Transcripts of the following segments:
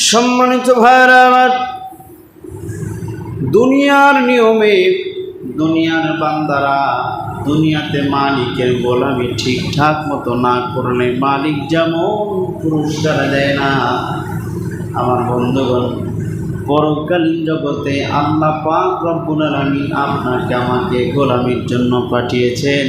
সম্মানিত ভাইরা আমার, দুনিয়ার নিয়মে দুনিয়ার বান্দারা দুনিয়াতে মালিকের গোলামি ঠিকঠাক মতো না করলে মালিক যেমন পুরস্কার দেয় না, আমার বন্ধুগণ, পরকালীন জগতে আল্লাহ পাক রব্বুল আলামিন আপনাকে আমাকে গোলামির জন্য পাঠিয়েছেন।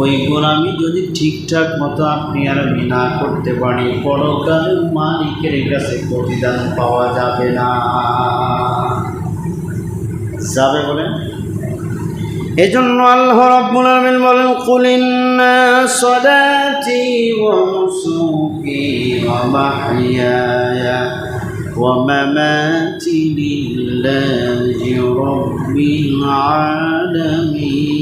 ওই গোলামি যদি ঠিকঠাক মতো আপনি আর আমি না করতে পারি, পরকালীন মালিকের কাছে প্রতিদান পাওয়া যাবে না। যাবে বলেন? এজন্য আল্লাহ রাব্বুল আলামিন বলেন, কুল ইন্না সালাতি ওয়া নুসুকি ওয়া মাহইয়ায়া ওয়া মামাতি লিল্লাহি রাব্বিল আলামিন।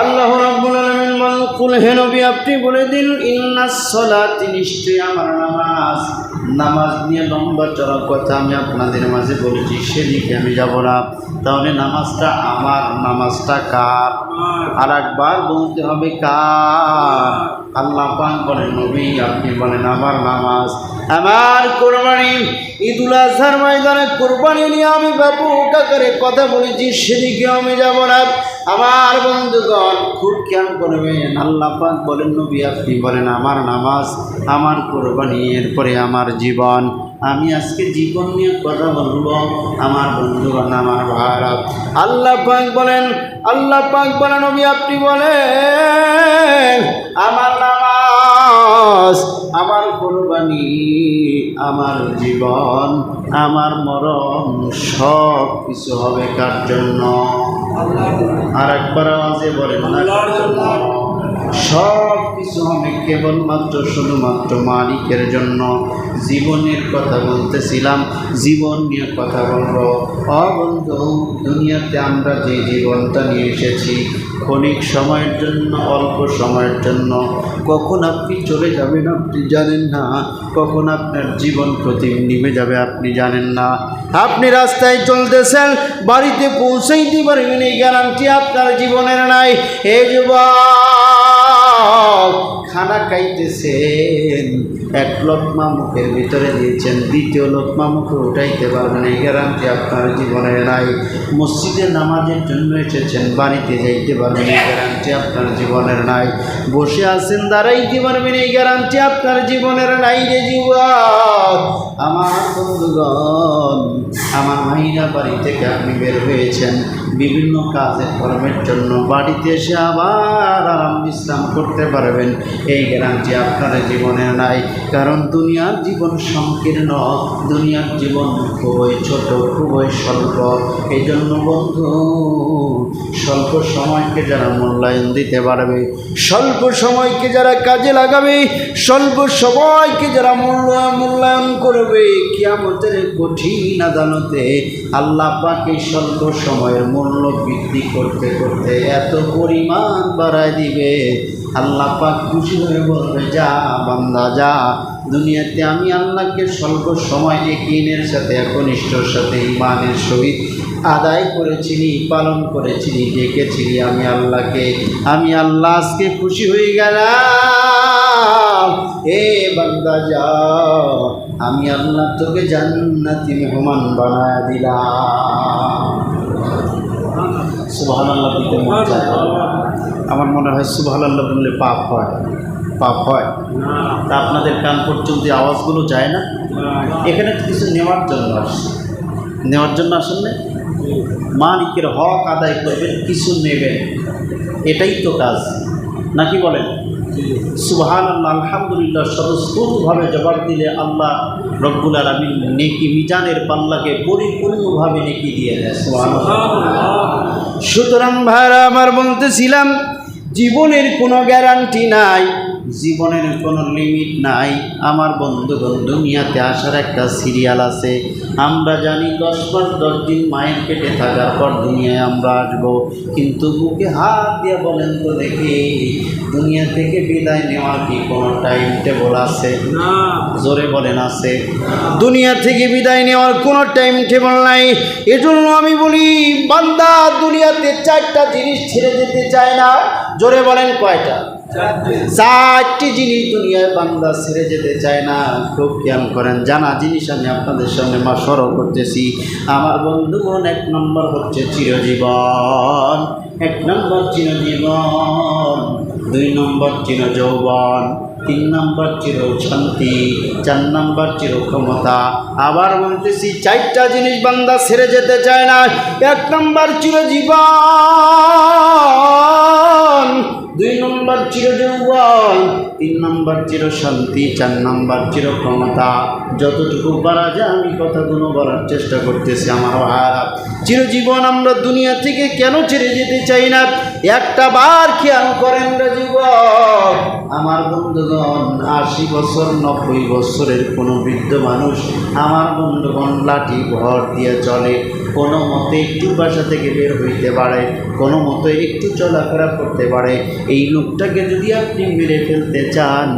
আল্লাহ রাব্বুল আলামিন বলেন, কুল হে নবী আপনি বলে দিন, ইন্নাস সালাতি, নিশ্চয় আমার নামাজ। নামাজ নিয়ে লম্বা চড়া কথা আমি আপনাদের মাঝে বলেছি, সেদিকে আমি যাব না। তাহলে নামাজটা আমার, নামাজটা কার? আর একবার বলতে হবে কার? আল্লাহ পাক বলেন, নবী আপনি বলেন আমার নামাজ। আমার কোরবানি, ঈদুল আজহার ময়দানে কোরবানি নিয়ে আমি বাবু কাকারে কথা বলেছি, সেদিকে আমি যাব না। আমার বন্ধুগণ খুব খেয়াল করবেন, আল্লাহ পাক বলেন, নবী আপনি বলেন আমার নামাজ, আমার কোরবানি, এরপরে আমার জীবন। আমি আজকে জীবন নিয়ে কথা বলবো। আমার বন্ধুগণ, আমার ভাইরা, আল্লাহ পাক বলেন, নবী আপনি বলেন আমার নামাজ, আমার কোরবানি, আমার জীবন, আমার মরণ, সব কিছু হবে কার জন্য? আর একবার আওয়াজে বলেন না, কার জন্য? সব কিছু হবে কেবলমাত্র শুধুমাত্র মালিকের জন্য। জীবনের কথা বলতেছিলাম, জীবন নিয়ে কথা বলবো। বন্ধু, দুনিয়াতে আমরা যে জীবনটা নিয়ে এসেছি ক্ষণিক সময়ের জন্য, অল্প সময়ের জন্য। কখন আপনি চলে যাবেন আপনি জানেন না, কখন আপনার জীবন প্রতি নিভে যাবে আপনি জানেন না। আপনি রাস্তায় চলতেছেন, বাড়িতে পৌঁছাইতে পারবেন এই গ্যারান্টি আপনার জীবনের নাই। এই যুবক, খানা খাইতেছেন, এক লোকমা মুখের ভিতরে দিয়েছেন, দ্বিতীয় লোকমা মুখে উঠাইতে পারবেন এই গ্যারান্টি আপনার জীবনের নাই। মসজিদে নামাজের জন্য এসেছেন, বাড়িতে যাইতে পারবেন এই গ্যারান্টি আপনার জীবনের নাই। বসে আছেন, দাঁড়াইতে পারবেন এই গ্যারান্টি আপনার জীবনের নাই রে যুবক। আমার বন্ধুগণ, আমার মাইনা, বাড়ি থেকে আপনি বের হয়েছেন বিভিন্ন কাজে কর্মের জন্য, বাড়িতে এসে আবার আরাম বিশ্রাম করতে পারবেন এই গ্যারান্টি আপনার জীবনের নাই। কারণ দুনিয়ার জীবন সংকীর্ণ, দুনিয়ার জীবন খুবই ছোট, খুবই স্বল্প। এই জন্য বন্ধু, স্বল্প সময়কে যারা মূল্যায়ন দিতে পারবে, স্বল্প সময়কে যারা কাজে লাগাবে, স্বল্প সময়কে যারা মূল্যায়ন করবে, কিয়ামতের কঠিন আদালতে আল্লাহ পাক এই স্বল্প সময়ের মূল্য বৃদ্ধি করতে করতে এত পরিমাণ বাড়ায় দিবে, আল্লাহ পাক খুশি হয়ে বলবে, যা বান্দা যা, দুনিয়াতে আমি আল্লাহকে স্বল্প সময় ইয়াকিনের সাথে, একনিষ্ঠর সাথে, ঈমানের সহিত আদায় করেছিলি, পালন করেছিলি, ডেকেছিলি আমি আল্লাহকে, আমি আল্লাহ আজকে খুশি হয়ে গেলাম। এ বান্দা যা, আমি আল্লাহ তোকে জান্নাতি মেহমান বানায় দিলাম। সুবহানাল্লাহ বলতে মন চায়? আমার মনে হয় সুবহানাল্লাহ বললে পাপ হয়, পাপ হয়। তা আপনাদের কান পর্যন্ত আওয়াজগুলো যায় না? এখানে কিছু নেওয়ার জন্য আসছে, নেওয়ার জন্য আসলে মালিকের হক আদায় করবেন, কিছু নেবেন, এটাই তো কাজ, নাকি বলেন? সুবহানাল্লাহ, আলহামদুলিল্লাহ স্বতঃস্ফূর্তভাবে জবাব দিলে আল্লাহ রব্বুল আলামিন নেকি মিজানের পাল্লাকে পরিপূর্ণভাবে নেকি দিয়ে দেয়। সুবহানাল্লাহ। সুতরাং ভাইরা আমার, বলতেছিলাম জীবনের কোনো গ্যারান্টি নাই, জীবনের কোনো লিমিট নাই। আমার বন্ধুগণ, দুনিয়াতে আসার একটা সিরিয়াল আছে। আমরা জানি 10 মাস 10 দিন মায়ের পেটে থাকার পর দুনিয়ায় আমরা আসবো, কিন্তু বুকে হাত দিয়ে বলেন তো দেখি, দুনিয়া থেকে বিদায় নেওয়ার কি কোনো টাইম টেবল আছে? না। জোরে বলেন, আছে? দুনিয়া থেকে বিদায় নেওয়ার কোনো টাইম টেবল নাই। এজন্য আমি বলি, বান্দা দুনিয়াতে 4টা জিনিস ছেড়ে যেতে চায় না। জোরে বলেন, কয়টা? চারটি জিনিস দুনিয়ায় বান্দা ছেড়ে যেতে চায় না। খুব খেয়াল করেন, জানা জিনিস আমি আপনাদের সামনে স্মরণ করতেছি আমার বন্ধুগণ। 1 নম্বর হচ্ছে চিরজীবন, 1 নম্বর চিরজীবন, 2 নম্বর চিরযৌবন, 3 নম্বর চির শান্তি, 4 নম্বর চির ক্ষমতা। আবার বলতেছি, 4টা জিনিস বান্দা ছেড়ে যেতে চায় না। 1 নম্বর চিরজীবন, 2 নম্বর চিরযৌবন, 3 নম্বর চির শান্তি, 4 নম্বর চির ক্ষমতা। যতটুকু পারা যায় আমি কথাগুলো বলার চেষ্টা করতেছি আমার ভাইরা। চিরজীবন আমরা দুনিয়া থেকে কেন ছেড়ে যেতে চাই না? একটা বার খেয়াল করেন রে যুবক আমার বন্ধুগণ, 80 বছর 90 বছরের কোনো বৃদ্ধ মানুষ আমার বন্ধুগণ লাঠি ভর দিয়ে চলে, কোনো মতে একটু বাসা থেকে বের হইতে পারে, কোনো মতে একটু চলাফেরা করতে পারে। এই লোকটাকে যদি আপনি মেরে ফেলতে চান,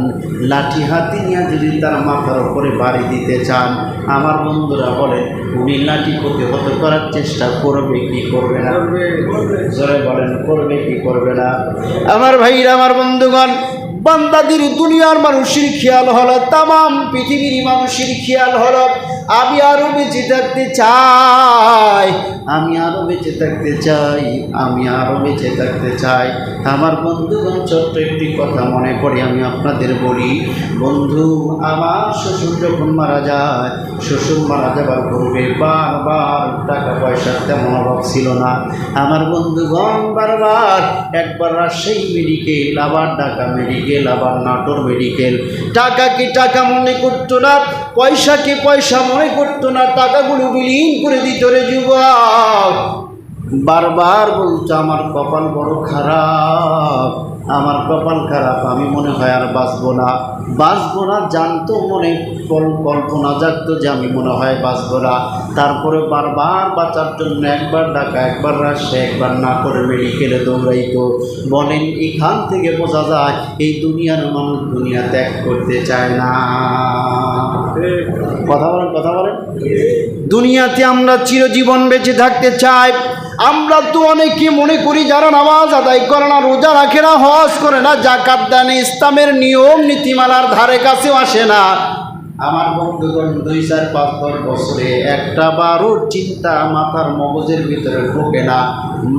লাঠি হাতে নিয়ে যদি তার মাথার উপরে বাড়ি দিতে চান, আমার বন্ধুরা বলে উনি লাঠি প্রতিহত করার চেষ্টা করবে কি করবে না? জোরে বলেন, করবে কি করবে না? আমার ভাইরা, আমার বন্ধুগণ, বান্দাদের দুনিয়ার মানুষের খেয়াল হলো, তামাম পৃথিবীর মানুষের খেয়াল হলো আমি আরো বেঁচে থাকতে চাই, আমি আরো বেঁচে থাকতে চাই, আমি আরো বেঁচে থাকতে চাই। আমার বন্ধুগণ, ছোট্ট একটি কথা মনে করে আমি আপনাদের বলি। বন্ধু, আমার শ্বশুর যখন মারা যায়, শ্বশুর মারা যাবার পূর্বে বারবার টাকা পয়সার তেমন অভাব ছিল না। আমার বন্ধুগণ বারবার, একবার রাজশাহী মেডিকেল, আবার ঢাকা মেডিকেল, আবার নাটোর মেডিকেল। টাকাকে টাকা মনে করতো না, পয়সাকে পয়সা মনে করতো না, টাকাগুলো বিলীন করে দিত রে যুবক। বারবার বলতো আমার কপাল বড় খারাপ, আমার কপাল খারাপ, আমি মনে হয় আর বাঁচবো না, বাঁচবো না। জানতো মনে কল্পনা জাগতো যে আমি মনে হয় বাঁচবো না। তারপরে বারবার বাঁচার জন্য একবার ঢাকা, একবার রাজশাহী, একবার নাটোর মেডিকেলে দৌড়াইতো। বলেন, এখান থেকে বোঝা যায় এই দুনিয়ার মানুষ দুনিয়া ত্যাগ করতে চায় না। কথা বলেন, কথা বলেন। দুনিয়াতে আমরা চিরজীবন বেঁচে থাকতে চাই। আমরা তো অনেকে মনে করি যারা নামাজ আদায় করে না, রোজা রাখে না, হজ করে না, যাকাত দেয় না, ইসলামের নিয়ম নীতিমালার ধারে কাছেও আসে না। আমার বন্ধুগণ, 2-4-5 বছরে একটা বারও চিন্তা মাথার মগজের ভিতরে ঢোকে না,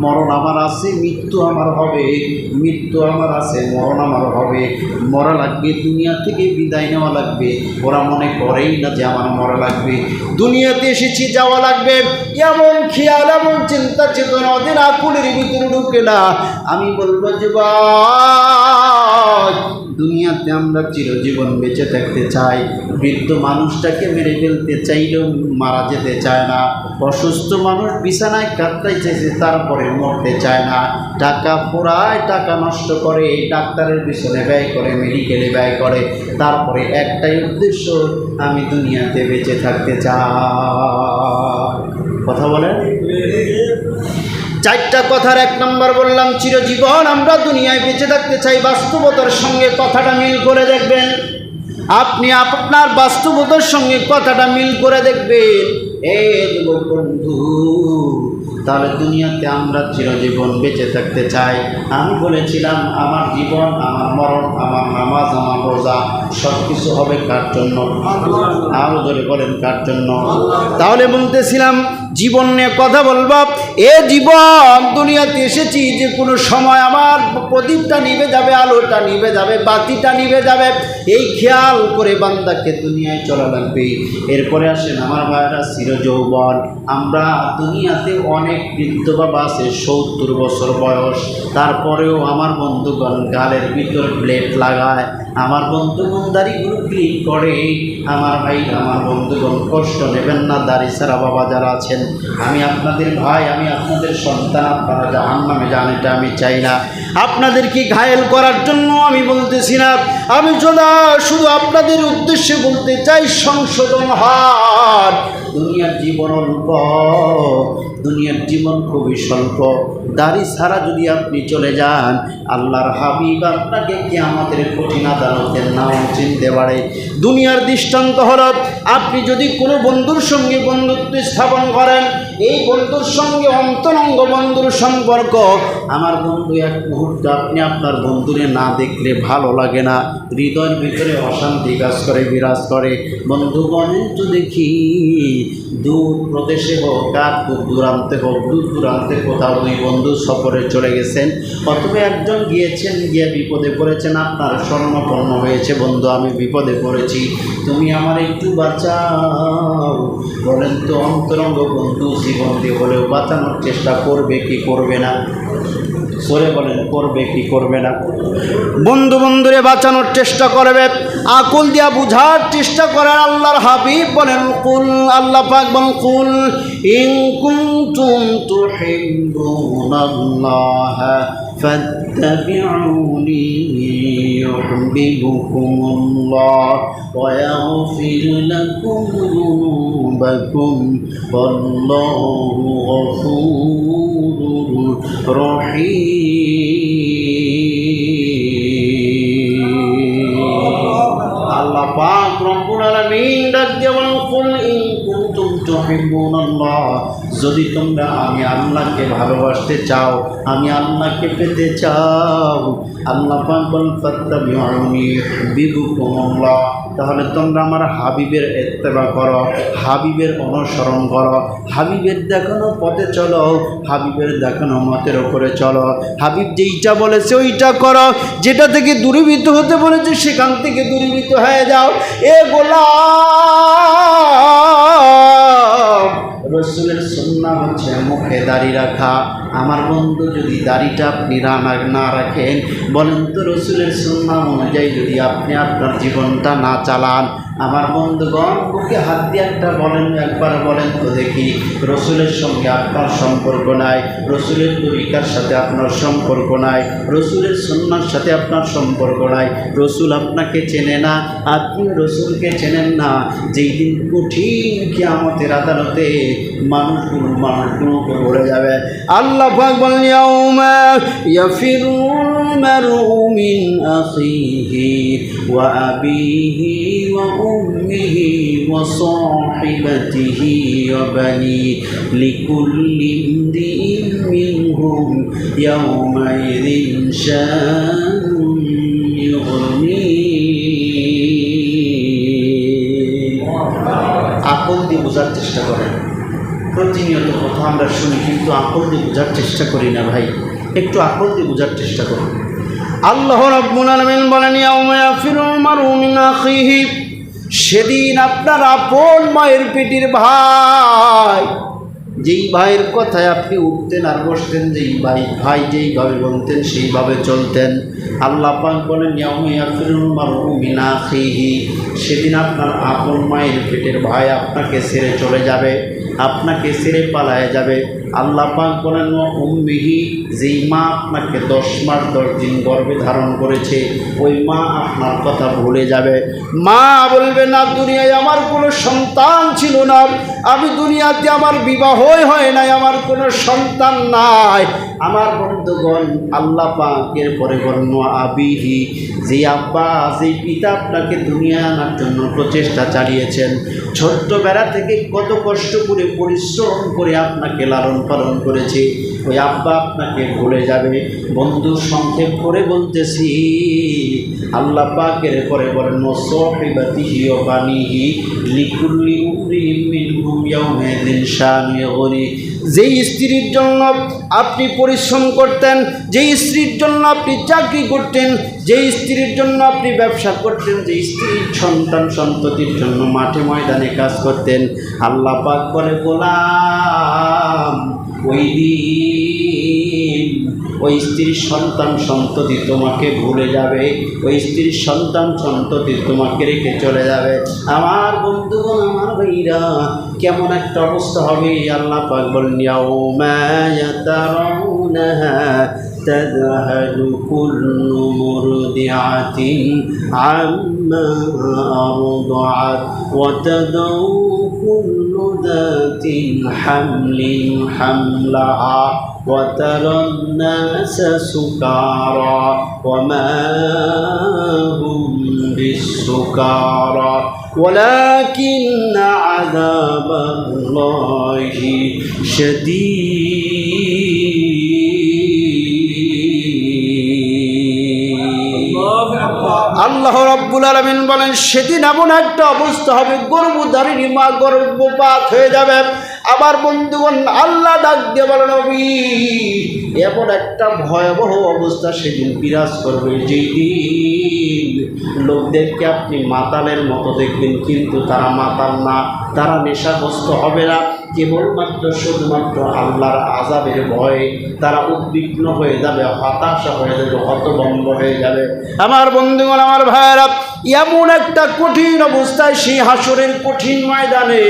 মরণ আমার আছে, মৃত্যু আমার হবে, মৃত্যু আমার আছে, মরণ আমার হবে, মরা লাগবে, দুনিয়া থেকে বিদায় নেওয়া লাগবে। ওরা মনে করেই না যে আমার মরা লাগবে, দুনিয়াতে এসেছি, যাওয়া লাগবে, এমন খেয়াল, এমন চিন্তা চেতনা ওদের আকুলের ভিতরে ঢুকে না। আমি বলবো যে ভাই, দুনিয়াতে আমরা চিরজীবন বেঁচে থাকতে চাই। বৃদ্ধ মানুষটাকে মেরে ফেলতে চাইলেও মারা যেতে চায় না, অসুস্থ মানুষ বিছানায় কাঁদতে চাইছে তারপরে মরতে চায় না, টাকা পোড়ায়, টাকা নষ্ট করে, ডাক্তারের পিছনে ব্যয় করে, মেডিকেলে ব্যয় করে, তারপরে একটাই উদ্দেশ্য, আমি দুনিয়াতে বেঁচে থাকতে চাই। কথা বলেন। 4টা কথার 1 নম্বর বললাম চিরজীবন আমরা দুনিয়ায় বেঁচে থাকতে চাই। বাস্তবতার সঙ্গে কথাটা মিল করে দেখবেন, আপনি আপনার বাস্তবতার সঙ্গে কথাটা মিল করে দেখবেন। যুবক বন্ধু, তাহলে দুনিয়াতে আমরা চিরজীবন বেঁচে থাকতে চাই। আমি বলেছিলাম আমার জীবন, আমার মরণ, আমার নামাজ, আমার রোজা সব কিছু হবে কার জন্য? আরো জোরে বলেন, কার জন্য? তাহলে বলতেছিলাম জীবন নিয়ে কথা বলবো। জীবন দুনিয়াতে এসেছি, যে কোনো সময় আমার প্রদীপটা নিভে যাবে, আলোটা নিভে যাবে, বাতিটা নিভে যাবে, এই খেয়াল করে বান্দাকে দুনিয়ায় চলা লাগবে। এরপরে আসেন আমার ভাইয়েরা, চিরযৌবন। আমরা দুনিয়াতে অনেক বৃদ্ধ বাবা আছে, 70 বছর বয়স, তারপরেও আমার বন্ধুগণ গালের ভিতর ব্লেড লাগায়, আমার বন্ধুগণ দাড়িগুলো ক্লিন করে। আমার ভাই, আমার বন্ধুগণ, কষ্ট নেবেন না দাড়ি ছাড়া বাবা যারা আছেন। আমি আপনাদের ভাই, আমি আপনাদের সন্তান, আপনারা জাহান্নামে যান এটা আমি চাই না। আপনাদেরকে ঘায়েল করার জন্য আমি বলতেছি না। আমি শুধু আপনাদের উদ্দেশ্যে বলতে চাই, সংশোধন হন। দুনিয়ার জীবন অল্প, দুনিয়ার জীবন খুবই স্বল্প। দাড়ি ছাড়া যদি আপনি চলে যান, আল্লাহর হাবিব আপনাকে কিয়ামতের কঠিন আদালতের নাম চিনতে পারে। দুনিয়ার দৃষ্টান্ত হল, আপনি যদি কোনো বন্ধুর সঙ্গে বন্ধুত্ব স্থাপন করেন, এই বন্ধুর সঙ্গে অন্তরঙ্গ বন্ধুর সম্পর্ক। আমার বন্ধু এক মুহূর্তে আপনি আপনার বন্ধুরে না দেখলে ভালো লাগে না, হৃদয়ের ভিতরে অশান্তি কাজ করে, বিরাজ করে। বন্ধু বলেন তো দেখি, দূর প্রদেশে হোক আর দূর দূরান্তে হোক, দূর দূরান্তে কোথাও দুই বন্ধু সফরে চলে গেছেন, অথবা একজন গিয়েছেন, গিয়ে বিপদে পড়েছেন, আপনার স্বর্ণপন্ন হয়েছে, বন্ধু আমি বিপদে পড়েছি, তুমি আমার একটু বাঁচাও। বলেন তো অন্তরঙ্গ বন্ধু জীবন দিয়ে হলেও বাঁচানোর চেষ্টা করবে কি করবে না? সরে বলেন, করবে কি করবে না? বন্ধু বন্ধুরে বাঁচানোর চেষ্টা করবে, আকল দিয়া বুঝার চেষ্টা করেন। আল্লাহর হাবিব বলেন, কুল, আল্লাহ পাক বলেন, কুল ইন কুনতুম তুহিব্বুনাল্লাহ ফাত্তাবিউনি ইউহিব্বুকুমুল্লাহ ওয়া ইয়াগফির লাকুম যুনুবাকুম ওয়াল্লাহু গফুরুর রহিম। আল্লাহ পাক রব্বুল আলামিন ডাক দিয়ে বলেন, কুল ইন কুনতুম তুহিব্বুনাল্লাহ, যদি তোমরা আমি আল্লাহকে ভালোবাসতে চাও, আমি আল্লাহকে পেতে চাও, আল্লাহ পাক বলেন ফাত্তাবিউনি ইউহিব্বুকুমুল্লাহ, তাহলে তোমরা আমার হাবিবের ইত্তেবা করো, হাবিবের অনুসরণ করো, হাবিবের দেখানো পথে চলো, হাবিবের দেখানো মতের ওপরে চলো। হাবিব যেইটা বলেছে ওইটা করো, যেটা থেকে দূরীভূত হতে বলেছে সেখান থেকে দূরীভূত হয়ে যাও। এ গোলাম, রসুলের সুন্নাহ হচ্ছে মুখে দাড়ি রাখা। আমার বন্ধু যদি দাড়িটা আপনি না রাখেন, বলেন তো রসুলের সুন্নাহ অনুযায়ী যদি আপনি আপনার জীবনটা না চালান, আমার বন্ধুগণ বুকে হাত দিয়ে একটা বলেন, একবার বলেন তো দেখি, রসুলের সঙ্গে আপনার সম্পর্ক নাই, রসুলের তরিকার সাথে আপনার সম্পর্ক নাই, রসুলের সুন্নাহর সাথে আপনার সম্পর্ক নাই, রসুল আপনাকে চেনে না, আপনি রসুলকে চেনেন না। যেই দিন কঠিন কিয়ামতের আদালতে মানুষগুলোকে বলে যাবে, আল্লাহ পাক বলেন, ইয়াউমা ইয়াফিরুল মারউ মিন আখিহি ওয়া আবিহি ওয়া উম্মিহি ওয়া সাহিবাতিহি ওয়া বানি লিকুল্লি ইমরিইন মিনহুম ইয়াউমাইযিন শানুন ইউগনি। আকল দিয়ে বোঝার চেষ্টা করেন। প্রতিনিয়ত কথা আমরা শুনি, কিন্তু আকল দিয়ে বোঝার চেষ্টা করি না ভাই, একটু আকল দিয়ে বোঝার চেষ্টা করুন। আল্লাহ রাব্বুল আলামিন বলেন, ইয়াউমা ইয়াফিরুল মারউ মিন আখিহি, সেদিন আপনার আপন মায়ের পেটের ভাই, যেই ভাইয়ের কথায় আপনি উঠতেন আর বসতেন, যেই ভাই যেইভাবে বলতেন সেইভাবে চলতেন, আল্লাহ পাক বলেন, ইয়াউমা ইয়াফিরুল মারউ মিন আখিহি, সেদিন আপনার আপন মায়ের পেটের ভাই আপনাকে ছেড়ে চলে যাবে, আপনাকে ছেড়ে পালায় যাবে। আল্লাহ পাক বলেন, উম্মিহি, যেই মা আপনাকে 10 মাস 10 দিন গর্ভে ধারণ করেছে, ওই মা আপনার কথা ভুলে যাবে। মা বলবে, না, দুনিয়ায় আমার কোনো সন্তান ছিল না, আমি দুনিয়াতে আমার বিবাহই হয় নাই, আমার কোনো সন্তান নাই। আমার বন্ধুগণ, আল্লাহ পাকের পরে বর্ণ আবিহি, যে আব্বা, যে পিতা আপনাকে দুনিয়া আনার জন্য প্রচেষ্টা চালিয়েছেন, ছোট্টবেলা থেকে কত কষ্ট করে পরিশ্রম করে আপনাকে লালন পালন করেছে, ওই আব্বা আপনাকে ভুলে যাবে। বন্ধু, সংক্ষেপ করে বলতেছি, আল্লাহ পাকের পরে বলেন, সাহিবাতিহি ওয়া বানিহি লিকুল্লি ইমরিইন মিনহুম ইয়াউমাইযিন শানুন ইউগনি। যেই স্ত্রীর জন্য আপনি পরিশ্রম করতেন, যেই স্ত্রীর জন্য আপনি চাকরি করতেন, যেই স্ত্রীর জন্য আপনি ব্যবসা করতেন, যেই স্ত্রীর সন্তান সন্ততির জন্য মাঠে ময়দানে কাজ করতেন, আল্লাহ পাক বলে, গোলাম, ওই দিন ওই স্ত্রীর সন্তান সন্ততি তোমাকে ভুলে যাবে, ওই স্ত্রীর সন্তান সন্ততি তোমাকে রেখে চলে যাবে। আমার বন্ধুগণ, আমার ভাইরা, কেমন একটা অবস্থা হবে? আল্লাহ পাক বলেন, ইয়াউমা ইয়াতারাউনাহা تذهل كل مرضعة عما أرضعت وتضع كل ذات حمل حملها وترى الناس سكارى وما هم بالسكارى ولكن عذاب الله شديد আল্লাহ রাব্বুল আলামিন বলেন সেদিন এমন একটা অবস্থা হবে গর্ভধারিণী মা গর্ভপাত হয়ে যাবে। আমার বন্ধুগণ আল্লাহ ডাক দিয়ে বলেন নবী এমন একটা ভয়াবহ অবস্থা সেদিন বিরাজ করবে যেই দিন লোকদেরকে আপনি মাতালের মতো দেখবেন কিন্তু তারা মাতাল না, তারা নেশাগ্রস্ত হবে না, কেবলমাত্র শুধুমাত্র আল্লাহর আযাবের ভয়ে তারা উদ্বিগ্ন হয়ে যাবে, হতাশা হয়ে যাবে, হতভম্ব হয়ে যাবে। আমার বন্ধুগণ আমার ভাইয়েরা এমন একটা কঠিন অবস্থায় সেই হাসরের কঠিন ময়দানে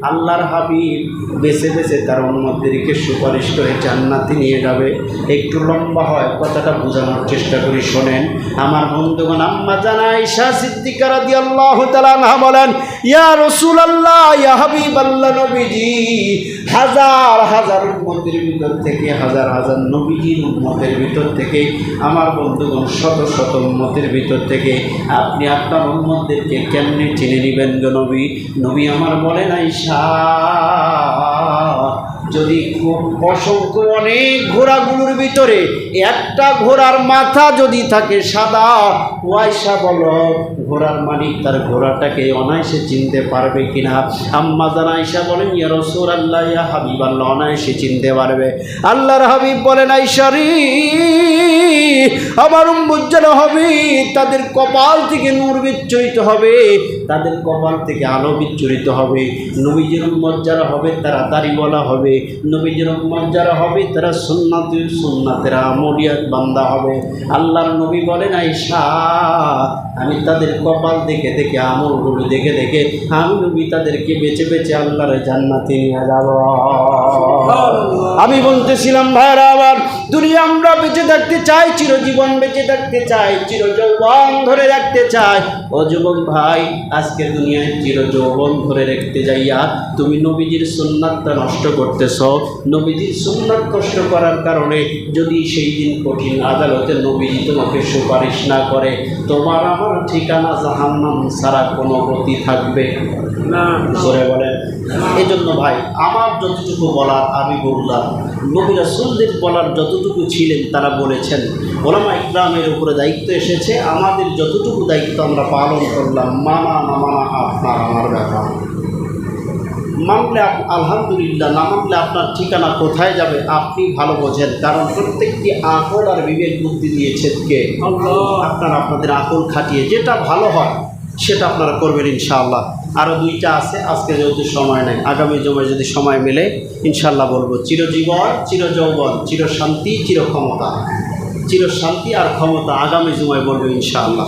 আল্লাহর হাবিব বেছে বেছে তার উম্মতদেরকে সুপারিশ করে জান্নাতে নিয়ে যাবে। একটু লম্বা হয় কথাটা বোঝানোর চেষ্টা করি শোনেন। আমার বন্ধুগণ আম্মা জান আয়েশা সিদ্দিকা রাদিয়াল্লাহু তাআলা আনহা বলেন ইয়া রাসূলুল্লাহ ইয়া হাবিবাল্লাহ নবীজি হাজার হাজার উম্মতের ভিতর থেকে হাজার হাজার নবীজির উম্মতের ভিতর থেকে আমার বন্ধুগণ শত শত উম্মতের ভিতর থেকে আপনি আপনার উম্মতদেরকে কেমনে চিনে নেবেন গো নবী? নবী আমার বলেন আয়েশা যদি অসংখ্য অনেক ঘোড়াগুলোর ভিতরে একটা ঘোড়ার মাথা যদি থাকে সাদা, আয়েশা বলো ঘোড়ার মালিক তার ঘোড়াটাকে অনায়াসে চিনতে পারবে কিনা? আম্মা জান আয়েশা বলেন ইয়া রাসূলুল্লাহ ইয়া হাবিবাল্লাহ অনায়াসে চিনতে পারবে। আল্লাহর হাবিব বলেন আয়েশা রে আমার উম্মত যারা হবে তাদের কপাল থেকে নূর বিচ্ছুরিত হবে, তাদের কপাল থেকে আলো বিচ্ছুরিত হবে। নবীজির উম্মত যারা হবে তারা দাড়িওয়ালা হবে, নবীজির উম্মত যারা হবে তারা সুন্নাতের আমলিয়াত বান্দা হবে। আল্লাহর নবী বলেন আয়েশা আমি তাদের কপাল দেখে দেখে আমলগুলো দেখে দেখে আমি নবী তাদেরকে বেছে বেছে আল্লাহর জান্নাতে নিয়ে যাব। আমি বলতেছিলাম ভাইরা আবার দুনিয়া আমরা বেঁচে থাকতে চাই, চিরজীবন বেঁচে থাকতে চাই, চিরযৌবন ধরে রাখতে চাই। ও যুবক ভাই আজকের দুনিয়ায় চিরযৌবন ধরে রাখতে যাইয়া তুমি নবীজির সুন্নাতটা নষ্ট করতেছ। নবীজির সুন্নাত নষ্ট করার কারণে যদি সেই দিন কঠিন আদালতে নবীজি তোমাকে সুপারিশ না করে তোমার আমার ঠিকানা জাহান্নাম ছাড়া কোনো গতি থাকবে না। জোরে বলেন। এই জন্য ভাই আমার যতটুকু বলার আমি বললাম, নবী রাসূলদের বলার যতটুকু ছিলেন তারা বলেছেন। ওলামা ইকরামের উপরে দায়িত্ব এসেছে, আমাদের যতটুকু দায়িত্ব আমরা পালন করলাম। মানা না মানা আপনার আমার ব্যাপার। মানলে আলহামদুলিল্লাহ, না মানলে আপনার ঠিকানা কোথায় যাবে আপনি ভালো বোঝেন, কারণ প্রত্যেকটি আকল আর বিবেক বুদ্ধি দিয়েছেন কে? আপনারা আপনাদের আকল খাটিয়ে যেটা ভালো হয় সেটা আপনারা করবেন ইনশাআল্লাহ। আরও দুইটা আছে, আজকে যেহেতু সময় নেই, আগামী জমায় যদি সময় মেলে ইনশাআল্লাহ বলবো। চিরজীবন, চিরযৌবন, চিরশান্তি, চিরক্ষমতা। চিরশান্তি আর ক্ষমতা আগামী জমায় বলবো ইনশাআল্লাহ।